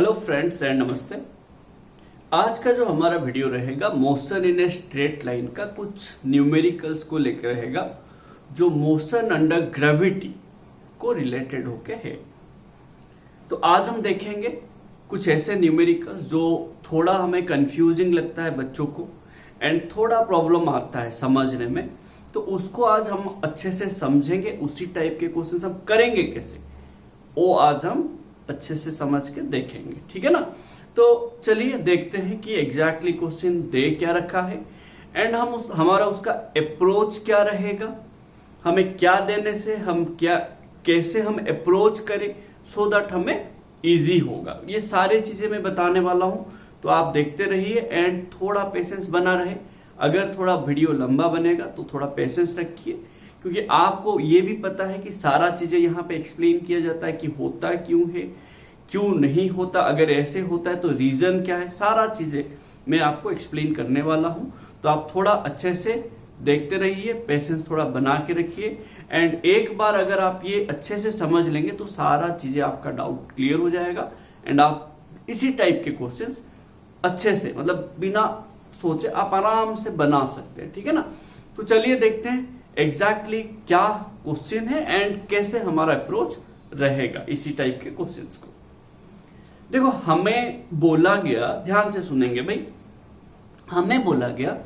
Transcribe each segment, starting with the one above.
Hello friends and नमस्ते। आज का जो हमारा वीडियो रहेगा motion in a straight line का कुछ न्यूमेरिकल्स को लेकर रहेगा जो मोशन अंडर ग्रेविटी को रिलेटेड होके है। तो आज हम देखेंगे कुछ ऐसे न्यूमेरिकल्स जो थोड़ा हमें कंफ्यूजिंग लगता है बच्चों को एंड थोड़ा प्रॉब्लम आता है समझने में, तो उसको आज हम अच्छे से समझेंगे। उसी टाइप के क्वेश्चन हम करेंगे कैसे वो आज हम अच्छे से समझ के देखेंगे, ठीक है ना। तो चलिए देखते हैं कि एग्जैक्टली क्वेश्चन दे क्या रखा है एंड हम हमारा उसका अप्रोच क्या रहेगा, हमें क्या देने से हम क्या कैसे हम अप्रोच करें सो दैट हमें इजी होगा। ये सारी चीजें मैं बताने वाला हूं, तो आप देखते रहिए एंड थोड़ा पेशेंस बना रहे। अगर थोड़ा वीडियो लंबा बनेगा तो थोड़ा पेशेंस रखिए, क्योंकि आपको ये भी पता है कि सारा चीजें यहाँ पे एक्सप्लेन किया जाता है कि होता क्यों है, क्यों नहीं होता, अगर ऐसे होता है तो रीजन क्या है, सारा चीजें मैं आपको एक्सप्लेन करने वाला हूँ। तो आप थोड़ा अच्छे से देखते रहिए, पेशेंस थोड़ा बना के रखिए एंड एक बार अगर आप ये अच्छे से समझ लेंगे तो सारा चीजें आपका डाउट क्लियर हो जाएगा एंड आप इसी टाइप के क्वेश्चंस अच्छे से मतलब बिना सोचे आप आराम से बना सकते हैं, ठीक है ना। तो चलिए देखते हैं एग्जैक्टली क्या क्वेश्चन है एंड कैसे हमारा अप्रोच रहेगा इसी टाइप के क्वेश्चंस को। देखो हमें बोला गया, ध्यान से सुनेंगे भाई, हमें बोला गया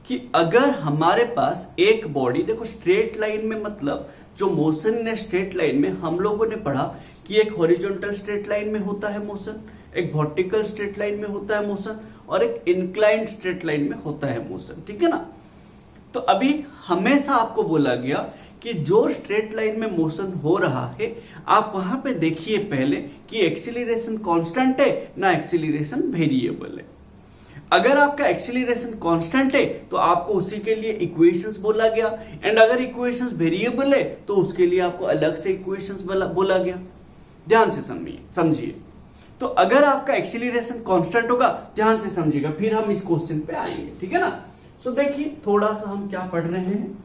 कि अगर हमारे पास एक बॉडी, देखो स्ट्रेट लाइन में मतलब जो मोशन इन स्ट्रेट लाइन में हम लोगों ने पढ़ा कि एक हॉरिजॉन्टल स्ट्रेट लाइन में होता है मोशन, एक वर्टिकल स्ट्रेट लाइन में होता है मोशन और एक इंक्लाइंड स्ट्रेट लाइन में होता है मोशन, ठीक है ना। तो अभी हमेशा आपको बोला गया कि जो स्ट्रेट लाइन में मोशन हो रहा है आप वहां पे देखिए पहले कि एक्सीलरेशन कांस्टेंट है ना एक्सीलरेशन वेरिएबल है। अगर आपका एक्सीलरेशन कांस्टेंट है तो आपको उसी के लिए इक्वेशंस बोला गया एंड अगर इक्वेशंस वेरिएबल है तो उसके लिए आपको अलग से इक्वेशंस बोला गया। ध्यान से समझिए। तो अगर आपका एक्सीलरेशन कांस्टेंट होगा, ध्यान से समझिएगा, फिर हम इस क्वेश्चन पे आएंगे, ठीक है ना। सो देखिए थोड़ा सा हम क्या पढ़ रहे हैं।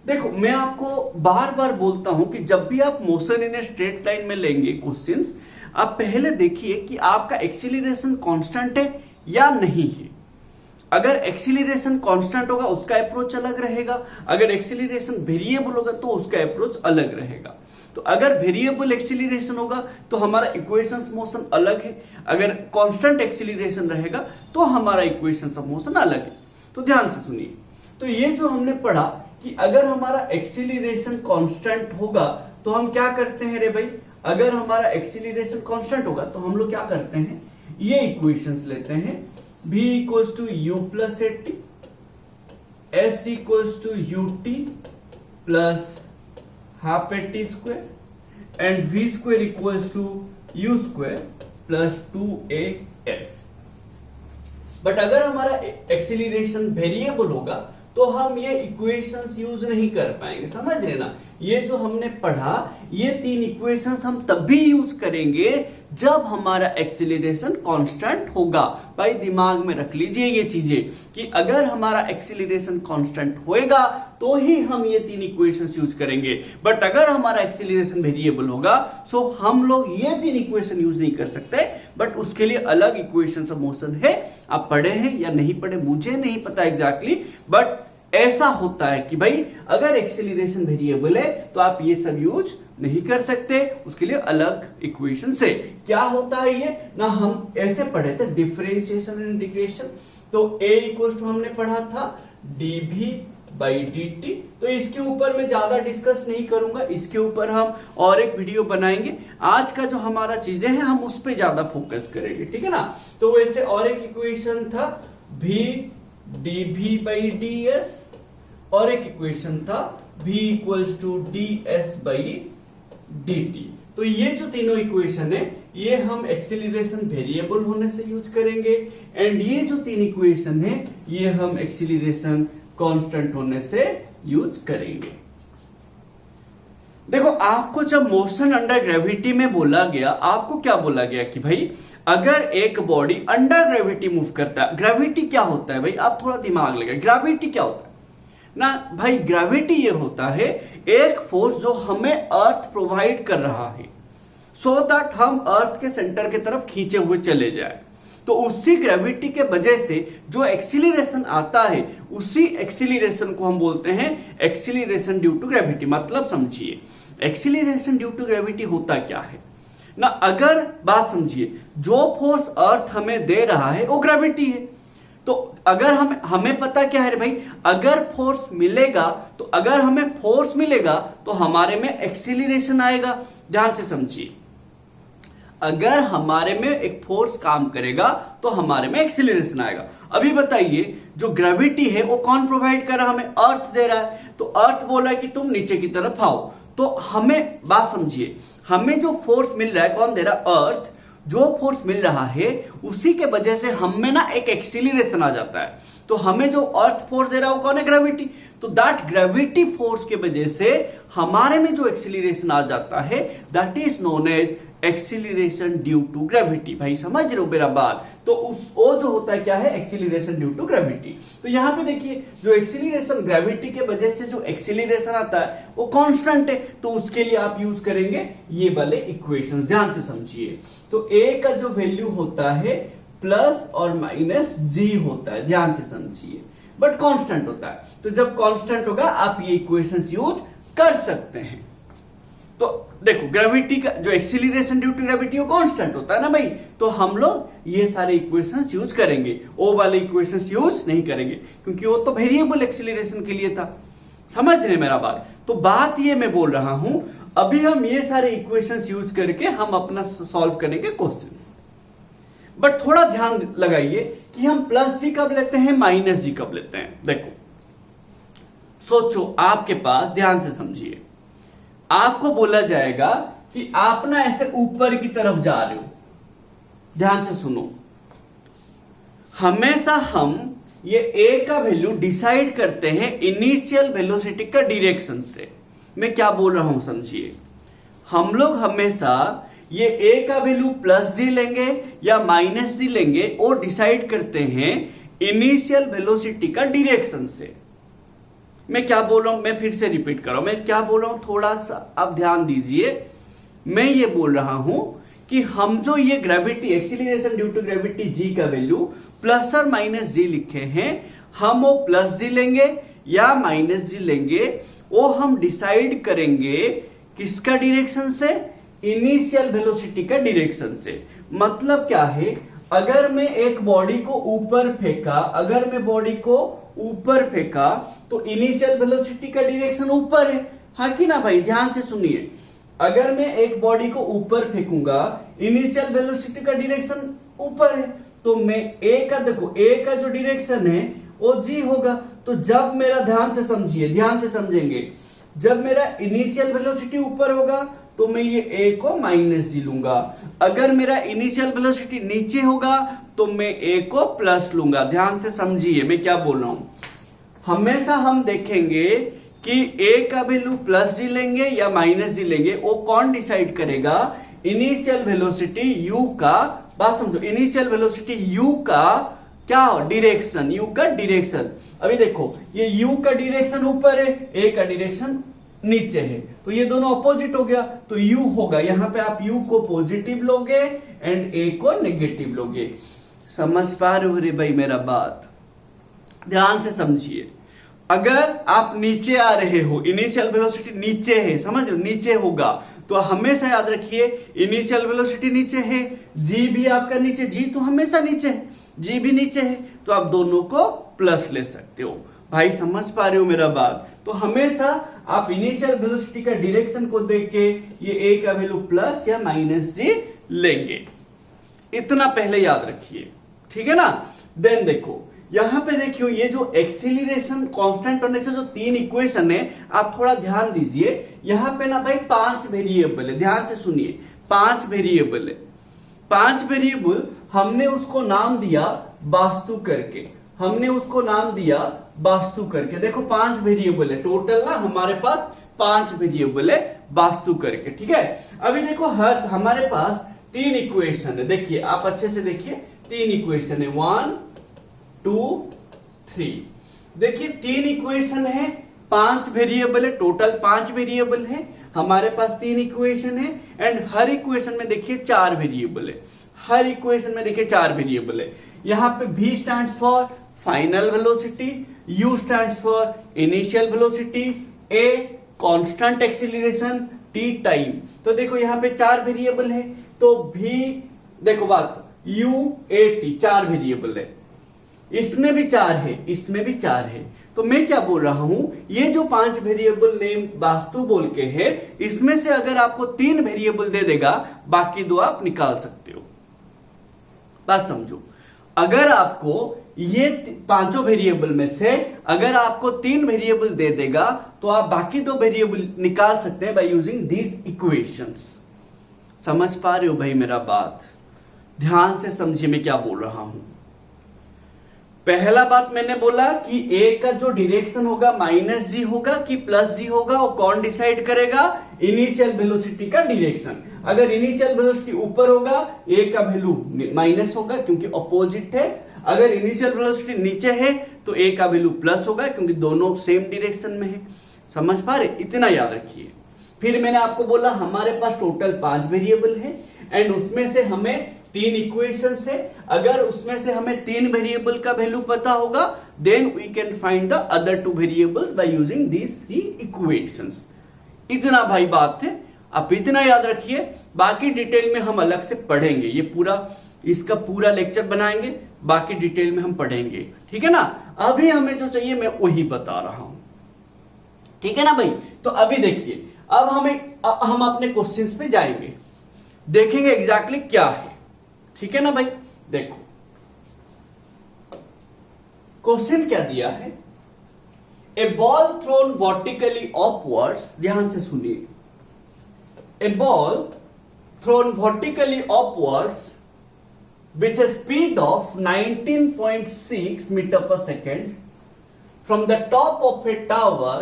देखो मैं आपको बार बार बोलता हूं कि जब भी आप motion in a straight line में लेंगे क्वेश्चंस, आप पहले देखिए कि आपका एक्सीलरेशन कांस्टेंट है या नहीं है। अगर एक्सीलरेशन कांस्टेंट होगा उसका अप्रोच अलग रहेगा, अगर एक्सीलरेशन वेरिएबल होगा तो उसका अप्रोच अलग रहेगा। तो अगर वेरिएबल एक्सीलरेशन होगा तो हमारा इक्वेशंस मोशन अलग है, अगर कांस्टेंट एक्सीलरेशन रहेगा तो हमारा इक्वेशंस ऑफ मोशन अलग है। तो ध्यान से सुनिए। तो ये जो हमने पढ़ा कि अगर हमारा एक्सीलरेशन कांस्टेंट होगा तो हम क्या करते हैं रे भाई, अगर हमारा एक्सीलरेशन कांस्टेंट होगा तो हम लोग क्या करते हैं, ये इक्वेशंस लेते हैं v equals to u plus a t, s equals to ut plus half a t square and v square equals to u square plus 2as। But अगर हमारा एक्सीलरेशन वेरिएबल होगा तो हम ये इक्वेशंस यूज नहीं कर पाएंगे, समझ लेना। ये जो हमने पढ़ा ये तीन इक्वेशंस हम तब भी यूज करेंगे जब हमारा एक्सीलरेशन कांस्टेंट होगा। भाई दिमाग में रख लीजिए ये चीजें कि अगर हमारा एक्सीलरेशन कांस्टेंट होएगा तो ही हम ये तीन इक्वेशंस यूज करेंगे। बट अगर हमारा एक्सीलरेशन वेरिएबल होगा सो हम लोग ये तीन इक्वेशन यूज नहीं कर सकते, बट उसके लिए अलग इक्वेशंस ऑफ मोशन है। आप पढ़े हैं या नहीं पढ़े मुझे नहीं पता एग्जैक्टली, बट ऐसा होता है कि भाई अगर एक्सीलरेशन वेरिएबल है तो आप ये सब यूज नहीं कर सकते, उसके लिए अलग इक्वेशन से। क्या होता है ये ना, हम ऐसे पढ़े थे डिफरेंशिएशन एंड इंटीग्रेशन। तो a इक्वल्स टू हमने पढ़ा था dv बाई dt। तो इसके ऊपर मैं ज्यादा डिस्कस नहीं करूंगा, इसके ऊपर हम और एक वीडियो बनाएंगे। आज का जो हमारा चीजें हैं हम उस पर ज्यादा फोकस करेंगे, ठीक है ना। तो वैसे और एक इक्वेशन था v dv बाई ds और एक इक्वेशन था v equals to ds by dt। तो ये जो तीनों इक्वेशन है ये हम एक्सीलरेशन वेरिएबल होने से यूज करेंगे एंड ये जो तीन इक्वेशन है ये हम एक्सीलरेशन कांस्टेंट होने से यूज करेंगे। देखो आपको जब मोशन अंडर ग्रेविटी में बोला गया, आपको क्या बोला गया कि भाई अगर एक बॉडी अंडर ग्रेविटी मूव करता है, ग्रेविटी क्या होता है भाई, आप थोड़ा दिमाग लगाइए, ग्रेविटी क्या होता है ना भाई। ग्रेविटी ये होता है एक फोर्स जो हमें अर्थ प्रोवाइड कर रहा है। सो दैट हम अर्थ के सेंटर की तरफ खींचे हुए चले जाए। तो उसी ग्रेविटी के वजह से जो एक्सीलरेशन आता है, उसी एक्सीलरेशन को हम बोलते हैं एक्सीलरेशन ड्यू टू ग्रेविटी। मतलब समझिए, एक्सीलरेशन ड्यू टू ग्रेविटी होता क्या है ना, अगर बात समझिए, जो फोर्स अर्थ हमें दे रहा है वो ग्रेविटी है। तो अगर हमें पता क्या है भाई, अगर फोर्स मिलेगा, तो अगर हमें फोर्स मिलेगा तो हमारे में एक्सीलरेशन आएगा। ध्यान से समझिए, अगर हमारे में एक फोर्स काम करेगा तो हमारे में एक्सीलरेशन आएगा। अभी बताइए, जो ग्रेविटी है वो कौन प्रोवाइड कर रहा है? हमें अर्थ दे रहा है। तो अर्थ बोल रहा है कि तुम नीचे की तरफ आओ। तो हमें बात समझिए, हमें जो फोर्स मिल रहा है, कौन दे रहा है? अर्थ। जो फोर्स मिल रहा है उसी के वजह से हम में ना एक एक्सीलरेशन आ जाता है। तो हमें जो अर्थ फोर्स दे रहा है वो कौन है? ग्रेविटी। तो दैट ग्रेविटी फोर्स के वजह से हमारे में जो एक्सीलरेशन आ जाता है, that is known as acceleration due to gravity. भाई समझ रहे हो मेरा बात? तो वो जो होता है क्या है? Acceleration due to gravity. तो यहां पे देखिए, जो एक्सीलरेशन ग्रेविटी के वजह से जो एक्सीलरेशन आता है वो कांस्टेंट है। तो उसके लिए आप यूज करेंगे ये वाले इक्वेशंस। ध्यान से समझिए, तो ए का जो वैल्यू होता है प्लस और माइनस जी होता है। ध्यान से समझिए, बट कांस्टेंट होता है। तो जब कांस्टेंट होगा आप ये इक्वेशंस यूज कर सकते हैं। तो देखो, ग्रेविटी का जो एक्सीलरेशन ड्यू टू ग्रेविटी वो कांस्टेंट होता है ना भाई। तो हम लोग ये सारे इक्वेशंस यूज करेंगे, ओ वाले इक्वेशंस यूज नहीं करेंगे, क्योंकि वो तो वेरिएबल एक्सीलरेशन के लिए था। समझ रहे मेरा बात? तो बात ये मैं बोल रहा हूं, अभी हम ये सारे इक्वेशंस यूज करके हम अपना सॉल्व करेंगे क्वेश्चंस। बट थोड़ा ध्यान लगाइए कि हम प्लस जी कब लेते हैं, माइनस जी कब लेते हैं। देखो, सोचो, आपके पास, ध्यान से समझिए, आपको बोला जाएगा कि आप ना ऐसे ऊपर की तरफ जा रहे हो। ध्यान से सुनो, हमेशा हम ये ए का वैल्यू डिसाइड करते हैं इनिशियल वेलोसिटी का डायरेक्शन से। मैं क्या बोल रहा हूं समझिए, हम लोग हमेशा ये ए का वैल्यू प्लस जी लेंगे या माइनस जी लेंगे, और डिसाइड करते हैं इनिशियल वेलोसिटी का डायरेक्शन से। मैं क्या बोल रहा हूं, मैं फिर से रिपीट कर रहा हूं, मैं क्या बोल रहा हूं, थोड़ा सा आप ध्यान दीजिए। मैं ये बोल रहा हूं कि हम जो ये gravity, acceleration due to gravity G का वैल्यू प्लस और माइनस जी लिखे हैं, हम वो प्लस जी लेंगे या माइनस जी लेंगे, वो हम डिसाइड करेंगे किसका डायरेक्शन से? इनिशियल वेलोसिटी का डायरेक्शन से। मतलब क्या है, अगर मैं एक बॉडी को ऊपर फेंका, अगर मैं बॉडी को ऊपर फेंका तो इनिशियल वेलोसिटी का डायरेक्शन ऊपर है, हाँ कि ना भाई? ध्यान से सुनिए, अगर मैं एक बॉडी को ऊपर फेंकूंगा, इनिशियल वेलोसिटी का डायरेक्शन ऊपर है, तो मैं ए का, देखो ए का जो डायरेक्शन है वो जी होगा। तो जब मेरा, ध्यान से समझिए, ध्यान से समझेंगे, जब मेरा इनिशियल वेलोसिटी ऊपर होगा तो मैं ये ए को माइनस जी लूंगा। अगर मेरा इनिशियल वेलोसिटी नीचे होगा तो मैं ए को प्लस लूंगा। ध्यान से समझिए मैं क्या बोल रहा हूं। हमेशा हम देखेंगे कि ए का वैल्यू प्लस जी लेंगे या माइनस जी लेंगे, वो कौन डिसाइड करेगा? इनिशियल वेलोसिटी यू का, बात समझो, इनिशियल वेलोसिटी यू का क्या डायरेक्शन, यू का डायरेक्शन। अभी देखो, ये यू का डायरेक्शन ऊपर है, ए का डायरेक्शन नीचे है, तो ये दोनों अपोजिट हो गया, तो यू होगा, यहां पे आप यू को पॉजिटिव लोगे एंड ए को नेगेटिव लोगे। समझ पा रहे हो रे भाई मेरा बात? ध्यान से समझिए, अगर आप नीचे आ रहे हो, इनिशियल वेलोसिटी नीचे है, समझ लो नीचे होगा, तो हमेशा याद रखिए इनिशियल वेलोसिटी नीचे है, जी भी आपका नीचे, जी तो हमेशा नीचे है, जी भी नीचे है, तो आप दोनों को प्लस ले सकते हो। भाई समझ पा रहे हो मेरा बात? तो हमेशा आप इनिशियल वेलोसिटी का डायरेक्शन को देख के ये ए का वैल्यू प्लस या माइनस जी लेंगे, इतना पहले याद रखिए, ठीक है ना? देन देखो, यहां पे देखियो, ये जो एक्सीलरेशन कांस्टेंट होने से जो तीन इक्वेशन है, आप थोड़ा ध्यान दीजिए। यहां पे ना भाई 5 वेरिएबल है, ध्यान से सुनिए, 5 वेरिएबल है। 5 वेरिएबल हमने उसको नाम दिया वास्तु करके, हमने उसको नाम दिया वास्तु करके। देखो 5 वेरिएबल है टोटल ना, हमारे पास 5 वेरिएबल है वास्तु करके, ठीक है? अभी देखो, हर हमारे पास 3 इक्वेशन है, देखिए आप अच्छे से देखिए, 3 इक्वेशन है, 1 2 3। देखिए 3 इक्वेशन है, 5 वेरिएबल है, टोटल 5 वेरिएबल है, हमारे पास 3 इक्वेशन है एंड हर इक्वेशन में देखिए 4 वेरिएबल है, हर इक्वेशन में देखिए 4 वेरिएबल है। यहाँ पे V stands for final velocity, U stands for initial velocity, A constant acceleration, T time. तो देखो यहाँ पे 4 वेरिएबल है, तो V देखो बात U A T 4 वेरिएबल है, इसमें भी 4 है, इसमें भी 4 है। तो मैं क्या बोल रहा हूं, ये जो 5 वेरिएबल नेम वास्तु बोल के है, इसमें से अगर आपको 3 वेरिएबल दे देगा, बाकी 2 आप निकाल सकते हो। बात समझो, अगर आपको ये 5 वेरिएबल में से अगर आपको 3 वेरिएबल दे देगा, तो आप बाकी 2 वेरिएबल निकाल सकते हैं बाय यूजिंग दीज इक्वेशंस। समझ पा रहे हो भाई मेरा बात? ध्यान से समझिए मैं क्या बोल रहा हूं। पहला बात मैंने बोला कि ए का जो डायरेक्शन होगा -g होगा कि +g होगा, वो कौन डिसाइड करेगा? इनिशियल वेलोसिटी का डायरेक्शन। अगर इनिशियल वेलोसिटी ऊपर होगा, ए का वैल्यू माइनस होगा क्योंकि अपोजिट है। अगर इनिशियल वेलोसिटी नीचे है तो ए का वैल्यू प्लस होगा क्योंकि दोनों सेम डायरेक्शन में है। समझ पा रहे? इतना याद रखिए। फिर मैंने आपको बोला हमारे पास टोटल 5 वेरिएबल है एंड उसमें से हमें 3 इक्वेशंस है। अगर उसमें से हमें 3 वेरिएबल का वैल्यू पता होगा, then we can find the other 2 variables by using these 3 equations. इतना भाई बात है, आप इतना याद रखिए। बाकी डिटेल में हम अलग से पढ़ेंगे, ये पूरा इसका पूरा लेक्चर बनाएंगे, बाकी डिटेल में हम पढ़ेंगे, ठीक है ना। अभी हमें जो चाहिए मैं वही बता रहा हूं, ठीक है ना भाई। तो अभी देखिए, अब हम अपने क्वेश्चंस पे जाएंगे, देखेंगे एग्जैक्टली क्या है, ठीक है ना भाई। देखो क्वेश्चन क्या दिया है, a ball thrown vertically upwards, ध्यान से सुनिए, a ball thrown vertically upwards with a speed of 19.6 meter per second from the top of a tower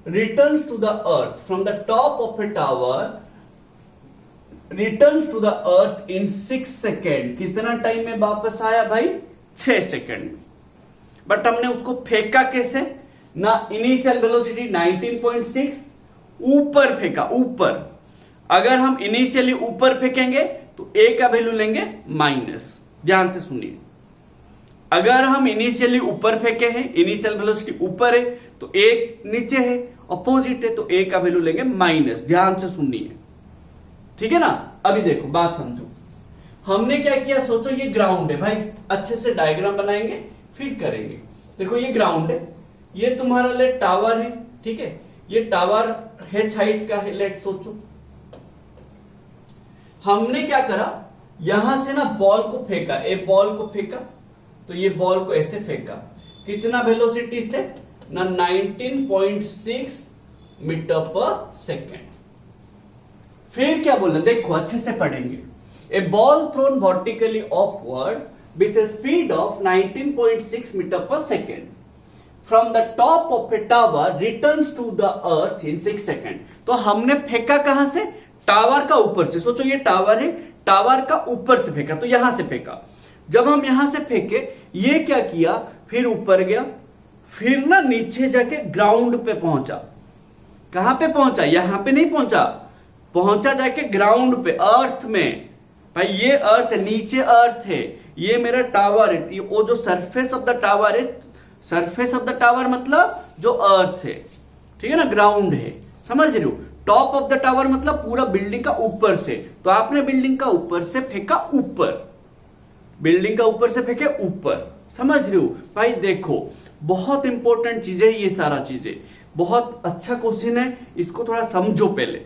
returns to the earth, from the top of a tower returns to the earth in 6 second. कितना time में वापस आया भाई? 6 second में। But हमने उसको फेंका कैसे ना? इनिशियल वेलोसिटी 19.6 ऊपर फेंका, ऊपर। अगर हम इनिशियली ऊपर फेंकेंगे तो ए का वैल्यू लेंगे माइनस। ध्यान से सुनिए, अगर हम इनिशियली ऊपर फेंके हैं, इनिशियल वेलोसिटी ऊपर है तो ए नीचे है, अपोजिट है तो ए का वैल्यू लेंगे माइनस। ध्यान से सुनिए, ठीक है ना। अभी देखो बात समझो, हमने क्या किया, सोचो ये ग्राउंड है भाई, अच्छे से डायग्राम बनाएंगे फिर करेंगे। देखो ये ग्राउंड है, ये तुम्हारा लेट टावर है, ठीक है। ये टावर है हाइट का है, लेट सोचो हमने क्या करा, यहां से ना बॉल को फेंका, एक बॉल को फेंका, तो ये बॉल को ऐसे फेंका, कितना वेलोसिटी से ना 19.6 मीटर पर सेकेंड। फिर क्या बोला, देखो अच्छे से पढ़ेंगे, a ball thrown vertically upward with a speed of 19.6 metre per second from the top of a tower returns to the earth in 6 second. तो हमने फेंका कहां से? टावर का ऊपर से। सोचो ये टावर है, टावर का ऊपर से फेंका, तो यहां से फेंका। जब हम यहां से फेंके, ये क्या किया, फिर ऊपर गया, फिर ना नीचे जाके ग्राउंड पे पहुंचा। कहां पे पहुंचा? यहां पे नहीं पहुंचा, पहुंचा जाके ग्राउंड पे, अर्थ में। भाई ये अर्थ, नीचे अर्थ है, ये मेरा टावर है, ये वो जो सरफेस ऑफ द टावर है, सरफेस ऑफ द टावर मतलब जो अर्थ है, ठीक है ना, ग्राउंड है, समझ रहे हो। टॉप ऑफ द टावर मतलब पूरा बिल्डिंग का ऊपर से, तो आपने बिल्डिंग का ऊपर से फेंका ऊपर, बिल्डिंग का ऊपर से फेंके ऊपर, समझ रहे हो भाई। देखो बहुत इंपॉर्टेंट चीजें ये सारा चीजें, बहुत अच्छा क्वेश्चन है, इसको थोड़ा समझो पहले।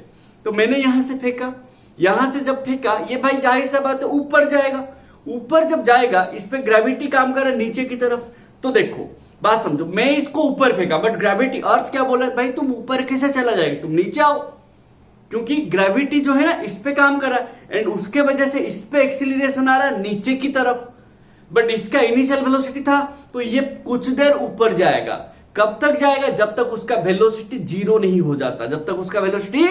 तो मैंने यहां से फेंका, यहां से जब फेंका, ये भाई जाहिर सा बात है ऊपर जाएगा, ऊपर जब जाएगा इस पे ग्रेविटी काम कर रहा है नीचे की तरफ। तो देखो बात समझो, मैं इसको ऊपर फेंका, बट ग्रेविटी, अर्थ क्या बोला भाई, तुम ऊपर कैसे चला जाएगा, तुम नीचे आओ, क्योंकि ग्रेविटी जो है ना इस पे काम कर रहा है एंड उसके वजह से इस पे एक्सीलरेशन आ रहा है नीचे की तरफ। बट इसका इनिशियल वेलोसिटी था तो ये कुछ देर ऊपर जाएगा। कब तक जाएगा? जब तक उसका वेलोसिटी 0 नहीं हो जाता, जब तक उसका वेलोसिटी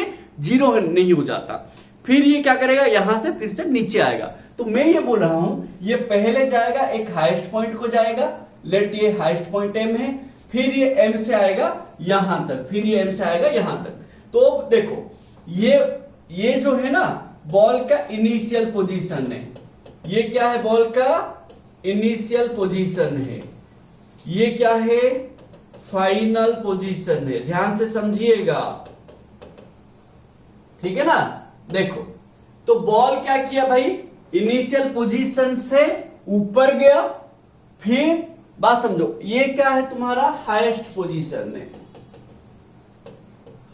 0 नहीं हो जाता। फिर ये क्या करेगा, यहां से फिर से नीचे आएगा। तो मैं ये बोल रहा हूं, ये पहले जाएगा, एक हाईएस्ट पॉइंट को जाएगा, लेट ये हाईएस्ट पॉइंट एम है, फिर ये m से आएगा यहां तक, फिर ये m से आएगा यहां तक। तो देखो ये जो है ना बॉल का इनिशियल पोजीशन है, ये क्या है बॉल का इनिशियल पोजीशन है, ये क्या है फाइनल पोजीशन है, ध्यान से समझिएगा, ठीक है ना। देखो तो बॉल क्या किया भाई, इनिशियल पोजीशन से ऊपर गया, फिर बात समझो ये क्या है तुम्हारा हाईएस्ट पोजीशन है,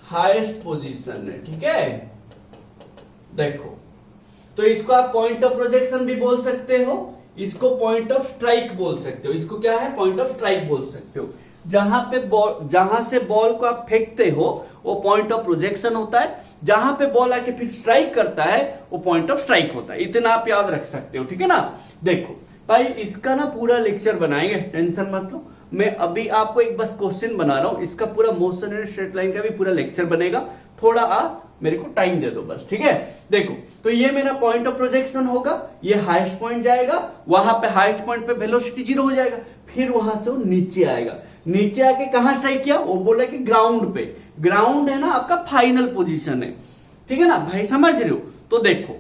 हाईएस्ट पोजीशन है, ठीक है। देखो तो इसको आप पॉइंट ऑफ प्रोजेक्शन भी बोल सकते हो, इसको पॉइंट ऑफ स्ट्राइक बोल सकते हो, इसको क्या है पॉइंट ऑफ स्ट्राइक बोल सकते हो। जहां से बॉल को आप फेंकते हो वो पॉइंट ऑफ प्रोजेक्शन होता है, जहां पे बॉल आके फिर स्ट्राइक करता है वो पॉइंट ऑफ स्ट्राइक होता है, इतना आप याद रख सकते हो, ठीक है ना। देखो भाई इसका ना पूरा लेक्चर बनाएंगे, टेंशन मत लो, मैं अभी आपको एक बस क्वेश्चन बना रहा हूं, इसका पूरा मोशन एंड स्ट्रेट लाइन का भी पूरा लेक्चर बनेगा, थोड़ा आप मेरे को टाइम दे दो बस, ठीक है। देखो तो ये मेरा पॉइंट ऑफ प्रोजेक्शन होगा, ये हाईएस्ट पॉइंट जाएगा, वहां पे हाईएस्ट पॉइंट पे वेलोसिटी 0 हो जाएगा, फिर वहां से वो नीचे आएगा, नीचे आके कहां स्ट्राइक किया, वो बोला कि ग्राउंड पे, ग्राउंड है ना आपका फाइनल पोजीशन है, ठीक है ना भाई, समझ रहे हो। तो देखो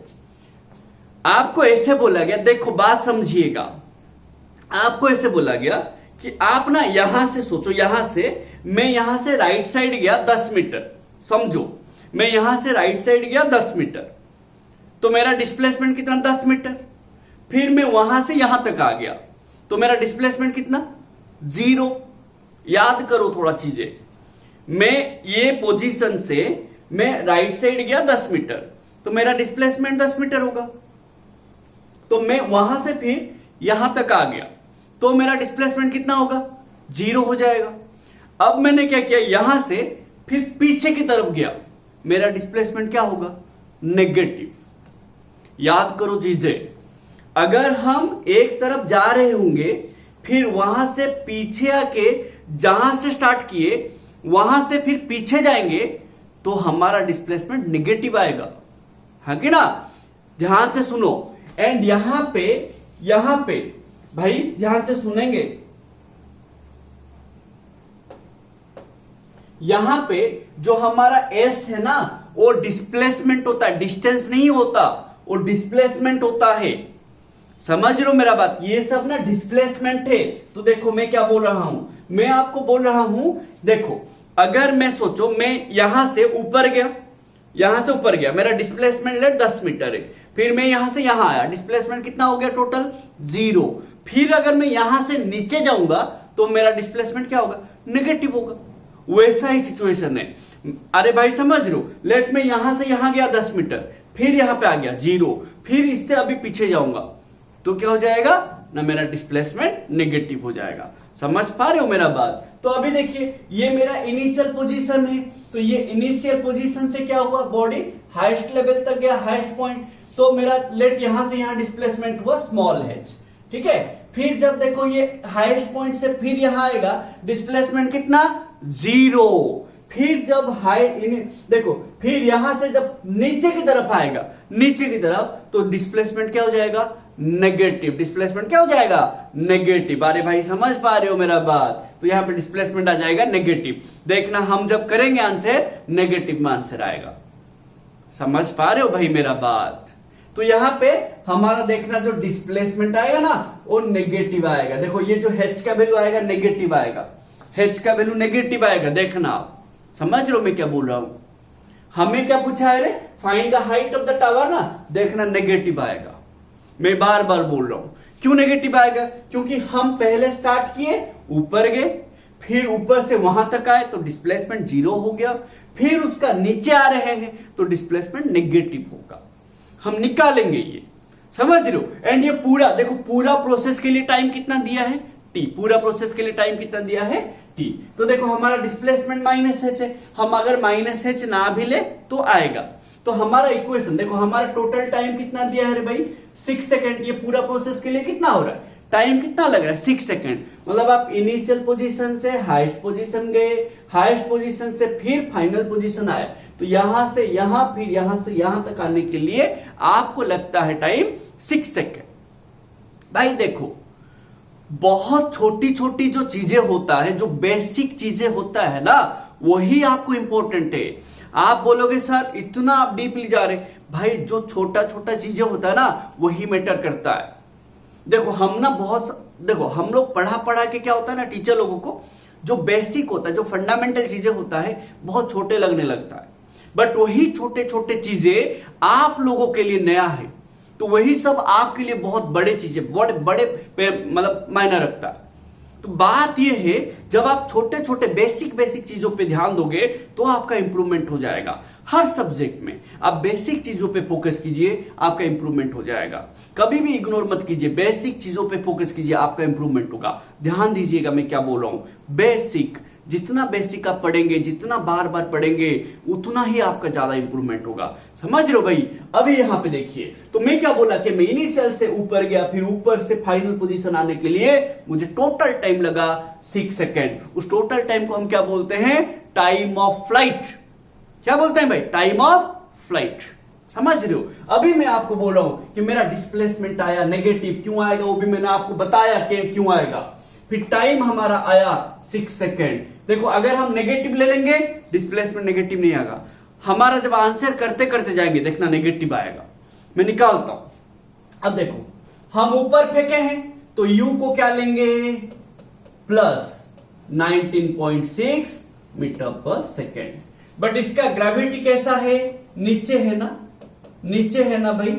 आपको ऐसे बोला गया, देखो बात समझिएगा, आपको ऐसे बोला गया कि आप ना यहां से सोचो, यहां से मैं यहां से राइट साइड गया 10 मीटर, समझो मैं यहां से राइट साइड गया 10 मीटर, तो मेरा डिस्प्लेसमेंट कितना 10 मीटर, फिर मैं वहां से यहां तक आ गया तो मेरा डिस्प्लेसमेंट कितना 0। याद करो थोड़ा चीजें, मैं ये पोजीशन से मैं राइट साइड गया 10 मीटर तो मेरा डिस्प्लेसमेंट 10 मीटर होगा, तो मैं वहां से फिर यहां तक आ गया तो मेरा डिस्प्लेसमेंट कितना होगा 0 हो जाएगा। अब मैंने क्या किया, यहां से फिर पीछे की तरफ गया, मेरा डिस्प्लेसमेंट क्या होगा नेगेटिव। याद करो चीजें, अगर हम एक तरफ जा रहे होंगे फिर वहां से पीछे आके जहां से स्टार्ट किए वहां से फिर पीछे जाएंगे तो हमारा डिस्प्लेसमेंट नेगेटिव आएगा, है कि ना। ध्यान से सुनो, एंड यहां पे भाई ध्यान से सुनेंगे, यहां पे जो हमारा एस है ना वो डिस्प्लेसमेंट होता है, डिस्टेंस नहीं होता, वो डिस्प्लेसमेंट होता है, समझ रहे हो मेरा बात, ये सब ना डिस्प्लेसमेंट है। तो देखो मैं क्या बोल रहा हूं, मैं आपको बोल रहा हूं, देखो अगर मैं सोचो मैं यहां से ऊपर गया, यहां से ऊपर गया, मेरा डिस्प्लेसमेंट लेट 10 मीटर है, फिर मैं यहां से यहां आया, डिस्प्लेसमेंट कितना हो गया टोटल 0, फिर अगर मैं यहां से नीचे जाऊंगा तो मेरा डिस्प्लेसमेंट क्या होगा नेगेटिव होगा। वैसा ही सिचुएशन है, अरे भाई समझ रहे हो, लेट मैं यहां से यहां गया 10 मीटर, फिर यहां पे आ गया 0, फिर इससे अभी पीछे जाऊंगा तो क्या हो जाएगा ना, मेरा डिस्प्लेसमेंट नेगेटिव हो जाएगा। समझ पा रहे हो मेरा बात। तो अभी देखिए ये मेरा इनिशियल पोजीशन है, तो ये इनिशियल पोजीशन से क्या हुआ, बॉडी हाईएस्ट लेवल तक गया, हाईएस्ट पॉइंट, तो मेरा लेट यहां से यहां डिस्प्लेसमेंट हुआ स्मॉल h, ठीक है। फिर जब देखो ये हाईएस्ट पॉइंट से फिर यहां आएगा, डिस्प्लेसमेंट कितना 0, फिर जब देखो फिर यहां से जब नीचे की तरफ आएगा, नीचे की तरफ, तो डिस्प्लेसमेंट क्या हो जाएगा नेगेटिव, डिस्प्लेसमेंट क्या हो जाएगा नेगेटिव। अरे भाई समझ पा रहे हो मेरा बात, तो यहां पे डिस्प्लेसमेंट आ जाएगा नेगेटिव। देखना हम जब करेंगे आंसर नेगेटिव में आंसर आएगा, समझ पा रहे हो भाई मेरा बात। तो यहां पे हमारा देखना जो डिस्प्लेसमेंट आएगा ना वो नेगेटिव आएगा। देखो ये जो h का वैल्यू आएगा नेगेटिव आएगा, h का वैल्यू नेगेटिव आएगा, देखना आप समझ रहे हो मैं क्या बोल रहा हूं। हमें क्या पूछा है रे, find the height of the tower ना, देखना नेगेटिव आएगा। मैं बार बार बोल रहा हूं, क्यों नेगेटिव आएगा, क्योंकि हम पहले स्टार्ट किए ऊपर गए, फिर ऊपर से वहां तक आए तो डिस्प्लेसमेंट 0 हो गया, फिर उसका नीचे आ रहे हैं तो डिस्प्लेसमेंट नेगेटिव होगा। हम निकालेंगे ये, समझ रहे हो। एंड ये पूरा देखो, पूरा प्रोसेस के लिए टाइम कितना दिया है t, पूरा प्रोसेस के लिए टाइम कितना दिया है t। तो देखो हमारा डिस्प्लेसमेंट -h है, हम अगर -h ना भी ले तो आएगा। तो हमारा इक्वेशन देखो, हमारा टोटल टाइम कितना दिया है रे भाई 6 सेकेंड। ये पूरा प्रोसेस के लिए कितना हो रहा है, टाइम कितना लग रहा है 6 सेकेंड। मतलब आप इनिशियल पोजीशन से हाईएस्ट पोजीशन गए, हाईएस्ट पोजीशन से फिर फाइनल पोजीशन आए, तो यहां से यहां फिर यहां से यहां तक आने के लिए आपको लगता है टाइम 6 सेकेंड। भाई देखो बहुत छोटी छोटी जो चीजें होता है, जो बेसिक चीजें होता है ना, वही आपको इंपॉर्टेंट है। आप बोलोगे सर इतना आप डीपली जा रहे, भाई जो छोटा छोटा चीजें होता है ना वही मैटर करता है। देखो हम ना देखो हम लोग पढ़ा के क्या होता है ना, टीचर लोगों को जो बेसिक होता है, जो फंडामेंटल चीजें होता है बहुत छोटे लगने लगता है, बट वही छोटे छोटे चीजें आप लोगों के लिए नया है, तो वही सब आपके लिए बहुत बड़े चीजें, बड़े बड़े मतलब मायना रखता है। तो बात यह है जब आप छोटे छोटे बेसिक चीजों पे ध्यान दोगे तो आपका इंप्रूवमेंट हो जाएगा। हर सब्जेक्ट में आप बेसिक चीजों पे फोकस कीजिए, आपका इंप्रूवमेंट हो जाएगा। कभी भी इग्नोर मत कीजिए, बेसिक चीजों पे फोकस कीजिए, आपका इंप्रूवमेंट होगा। ध्यान दीजिएगा मैं क्या बोल रहा हूं, बेसिक, जितना बेसिक आप पढ़ेंगे, जितना बार बार पढ़ेंगे, उतना ही आपका ज्यादा इंप्रूवमेंट होगा। समझ रहे हो भाई? अभी यहां पे देखिए, तो मैं क्या बोला कि मैं इनिशियल से ऊपर गया, फिर ऊपर से फाइनल पोजीशन आने के लिए मुझे टोटल टाइम लगा 6 सेकेंड। उस टोटल टाइम को हम क्या बोलते हैं? Time of flight. क्या बोलते हैं भाई? Time of flight. समझ रहे हो? अभी मैं आपको बोल रहा हूं कि मेरा डिस्प्लेसमेंट आया नेगेटिव, क्यों आएगा वो भी मैंने आपको बताया कि क्यों आएगा। फिर टाइम हमारा आया 6 सेकेंड। देखो अगर हम नेगेटिव ले लेंगे, डिस्प्लेसमेंट नेगेटिव नहीं आएगा। हमारा जब आंसर करते करते जाएंगे, देखना नेगेटिव आएगा। मैं निकालता हूं। अब देखो हम ऊपर फेंके हैं तो u को क्या लेंगे? Plus 19.6 metre per second. But इसका ग्रेविटी कैसा है? नीचे है ना, नीचे है ना भाई,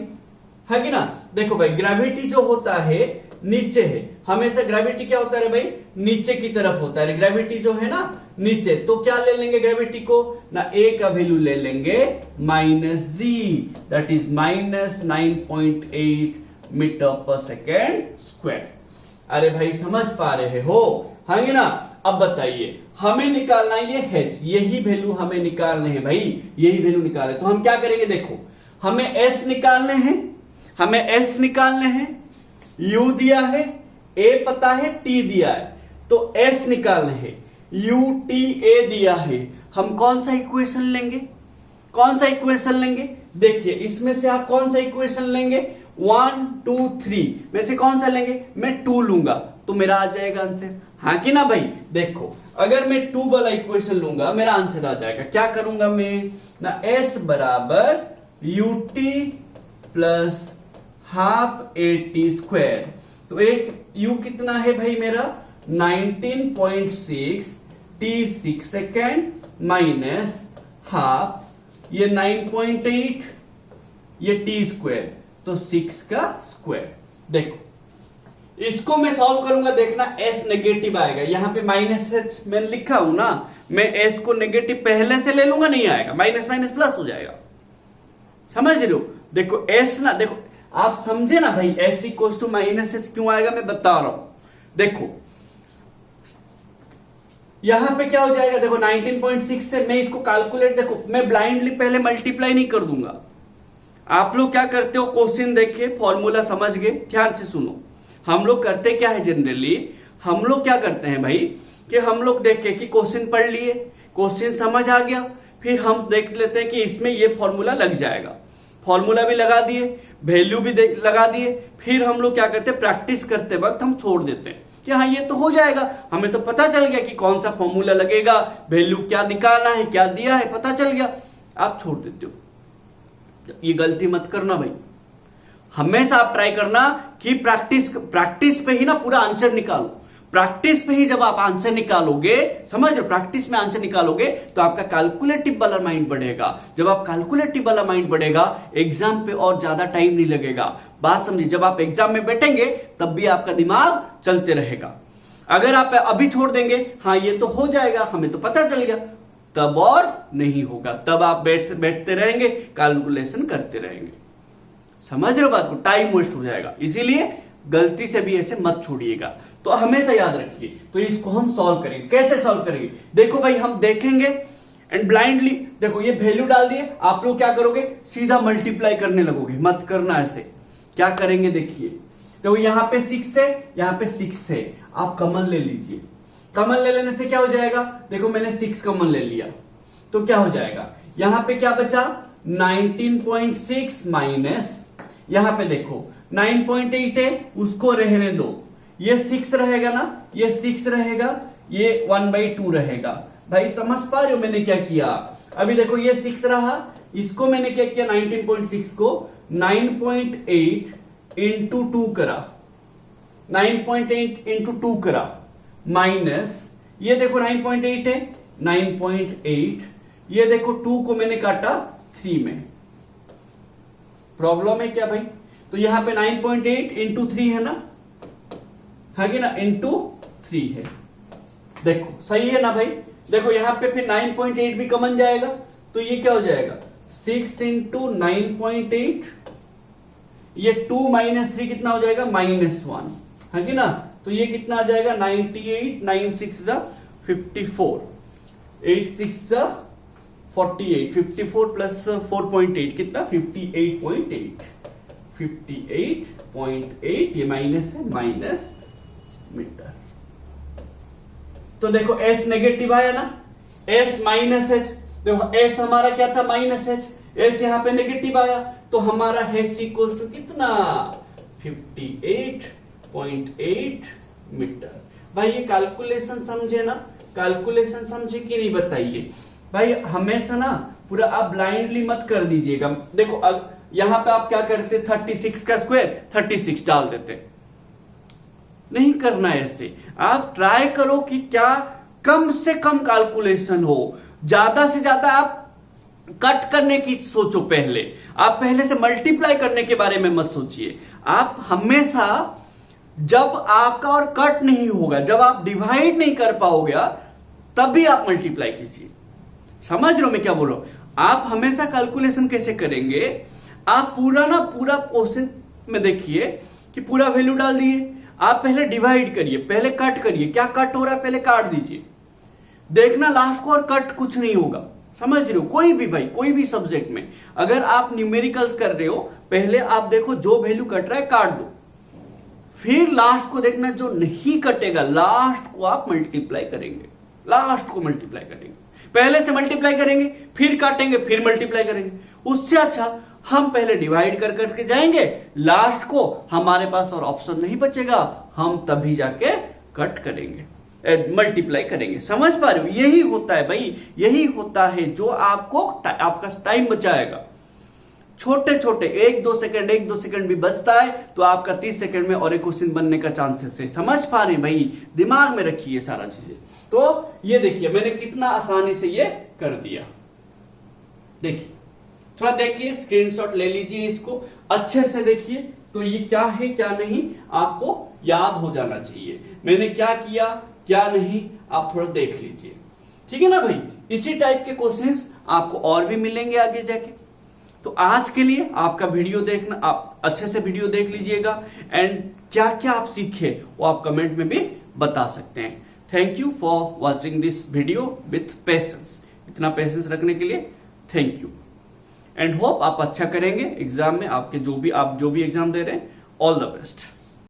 है कि ना? देखो भाई ग्रेविटी जो होता है नीचे है, हमेशा ग्रेविटी क्या होता है भाई? नीचे की तरफ होता है। ग्रेविटी जो है ना नीचे, तो क्या ले लेंगे ग्रेविटी को ना? ए का वैल्यू ले लेंगे -g, that is -9.8 metre per second square. अरे भाई समझ पा रहे हो? हाँ ना? अब बताइए हमें निकालना है ये h, यही वैल्यू हमें निकालने हैं भाई, यही वैल्यू निकाले। तो हम क्या करेंगे? देखो हमें s निकालने हैं, हमें s निकालने हैं, u दिया है, a पता है, t दिया है, तो s निकालने हैं। UTA दिया है, हम कौन सा इक्वेशन लेंगे? कौन सा इक्वेशन लेंगे? देखिए इसमें से आप कौन सा इक्वेशन लेंगे? 1 2 3 में से कौन सा लेंगे? मैं 2 लूंगा तो मेरा आ जाएगा आंसर। हाँ कि ना भाई? देखो अगर मैं 2 वाला इक्वेशन लूंगा मेरा आंसर आ जाएगा। क्या करूंगा मैं ना? s बराबर ut plus half AT square. तो एक u कितना है भाई मेरा? 19.6 t 6 सेकेंड माइनस हाफ, ये 9.8, ये t स्क्वायर, तो 6 का स्क्वायर। देखो इसको मैं सॉल्व करूंगा, देखना s नेगेटिव आएगा। यहां पे -h मैं लिखा हूं ना, मैं s को नेगेटिव पहले से ले लूंगा, नहीं आएगा, माइनस माइनस प्लस हो जाएगा। समझ रहे हो? देखो s ना, देखो आप समझे ना भाई, s इक्वल्स टू -h क्यों आएगा मैं बता रहा हूं। देखो यहां पे क्या हो जाएगा? देखो 19.6 से मैं इसको कैलकुलेट, देखो मैं ब्लाइंडली पहले मल्टीप्लाई नहीं कर दूंगा। आप लोग क्या करते हो? क्वेश्चन देखिए, फॉर्मूला समझ गए, ध्यान से सुनो। हम लोग करते क्या है जनरली, हम लोग क्या करते हैं भाई कि हम लोग देखे कि क्वेश्चन पढ़ लिए, क्वेश्चन समझ आ गया, फिर हम देख लेते हैं कि इसमें ये फॉर्मूला लग जाएगा। फॉर्मूला भी लगा दिए, वैल्यू भी लगा दिए, फिर हम लोग क्या करते हैं? प्रैक्टिस करते वक्त हम छोड़ देते हैं कि हाँ ये तो हो जाएगा, हमें तो पता चल गया कि कौन सा फॉर्मूला लगेगा, वैल्यू क्या निकालना है, क्या दिया है पता चल गया, आप छोड़ देते हो। ये गलती मत करना भाई। हमेशा आप ट्राई करना कि प्रैक्टिस पे ही ना पूरा आंसर निकालो। प्रैक्टिस पे ही जब आप आंसर निकालोगे, समझ रहे, प्रैक्टिस में आंसर निकालोगे तो आपका कैलकुलेटिव वाला माइंड बढ़ेगा। जब आप कैलकुलेटिव वाला माइंड बढ़ेगा, एग्जाम पे और ज्यादा टाइम नहीं लगेगा। बात समझिए, जब आप एग्जाम में बैठेंगे तब भी आपका दिमाग चलते रहेगा। अगर आप अभी छोड़ देंगे, हाँ ये तो हो जाएगा, हमें तो पता चल गया, तब और नहीं होगा। तब आप बैठते रहेंगे, कैलकुलेशन करते रहेंगे। समझ रहे हो बात को? टाइम वेस्ट हो जाएगा। इसीलिए गलती से भी ऐसे मत छोड़िएगा। तो हमेशा याद रखिए। तो इसको हम सॉल्व करेंगे। कैसे सॉल्व करेंगे? देखो भाई हम देखेंगे एंड ब्लाइंडली, देखो ये वैल्यू डाल दिए, आप लोग क्या करोगे? सीधा मल्टीप्लाई करने लगोगे, मत करना ऐसे। क्या करेंगे देखिए, तो यहां पे 6 है, यहां पे 6 है, आप कॉमन ले लीजिए। कॉमन ले लेने से क्या हो जाएगा? देखो मैंने 6 कॉमन ले लिया तो क्या हो जाएगा? यहां पे क्या बचा? 19.6 माइनस, यहां पे देखो 9.8 है, उसको रहने दो, ये 6 रहेगा ना, ये 6 रहेगा, ये 1/2 रहेगा। भाई समझ पा रहे हो मैंने क्या किया? अभी देखो ये 6 रहा, इसको मैंने क्या किया, 19.6 को 9.8 इंटू 2 करा, 9.8 इंटू 2 करा, माइनस ये देखो 9.8 है, 9.8, ये देखो 2 को मैंने काटा 3 में। प्रॉब्लम है क्या भाई? तो यहां पे 9.8 इंटू 3 है ना, है कि ना, इंटू 3 है। देखो सही है ना भाई? देखो यहां पे फिर 9.8 भी कॉमन जाएगा, तो ये क्या हो जाएगा, 6 इंटू 9.8, ये 2 माइनस 3 कितना हो जाएगा, -1, है कि ना। तो ये कितना आ जाएगा, 98, 9 6 54, 8 6 48, 54 प्लस 4.8 कितना, 58.8, 58.8, ये माइनस है, माइनस मीटर। तो देखो S नेगेटिव आया ना, S माइनस एच, देखो S हमारा क्या था, माइनस एच, S यहां पे नेगेटिव आया, तो हमारा H इक्वल टू कितना, 58.8 मीटर। भाई ये कैलकुलेशन समझे ना, कैलकुलेशन समझे कि नहीं बताइए भाई। हमेशा ना पूरा आप ब्लाइंडली मत कर दीजिएगा। देखो यहां पे आप क्या करते, 36 का स्क्वायर 36 डाल देते, नहीं करना है ऐसे। आप ट्राई करो कि क्या कम से कम कैलकुलेशन हो, ज्यादा से ज्यादा आप कट करने की सोचो पहले, आप पहले से मल्टीप्लाई करने के बारे में मत सोचिए। आप हमेशा जब आपका और कट नहीं होगा, जब आप डिवाइड नहीं कर पाओगे तभी आप मल्टीप्लाई कीजिए। समझ रहे हो मैं क्या बोल रहा हूं? आप हमेशा कैलकुलेशन कैसे करेंगे, आप पूरा क्वेश्चन में देखिए कि पूरा वैल्यू डाल दिए, आप पहले डिवाइड करिए, पहले कट करिए, क्या कट हो रहा है पहले काट दीजिए, देखना लास्ट को और कट कुछ नहीं होगा। समझ रहे हो? कोई भी भाई, कोई भी सब्जेक्ट में अगर आप न्यूमेरिकल्स कर रहे हो, पहले आप देखो जो वैल्यू कट रहा है काट दो, फिर लास्ट को देखना जो नहीं कटेगा, लास्ट को आप मल्टीप्लाई करेंगे, लास्ट को मल्टीप्लाई करेंगे। पहले से मल्टीप्लाई करेंगे, फिर काटेंगे, फिर मल्टीप्लाई करेंगे। उससे अच्छा हम पहले डिवाइड कर करके जाएंगे, लास्ट को हमारे पास और ऑप्शन नहीं बचेगा, हम तभी जाके कट करेंगे, मल्टीप्लाई करेंगे। समझ पा रहे हो? यही होता है भाई, यही होता है जो आपको आपका टाइम बचाएगा। छोटे छोटे 1-2 सेकंड भी बचता है तो आपका 30 सेकंड में और एक क्वेश्चन बनने का चांसेस है। समझ पा रहे हैं भाई? दिमाग में रखिए सारा चीजें। तो ये देखिए मैंने कितना आसानी से ये कर दिया। देखिए थोड़ा देखिए, स्क्रीनशॉट ले लीजिए, इसको अच्छे से देखिए। तो ये क्या है क्या नहीं आपको याद हो जाना चाहिए, मैंने क्या किया क्या नहीं आप थोड़ा देख लीजिए, ठीक है ना भाई। इसी टाइप के क्वेश्चंस आपको और भी मिलेंगे आगे जाके। तो आज के लिए आपका वीडियो देखना, आप अच्छे से वीडियो देख लीजिएगा, एंड क्या क्या आप सीखे वो आप कमेंट में भी बता सकते हैं। Thank you for watching this video with patience. इतना पेशेंस रखने के लिए थैंक यू, एंड होप आप अच्छा करेंगे एग्जाम में। आपके जो भी एग्जाम दे रहे हैं, ऑल द बेस्ट।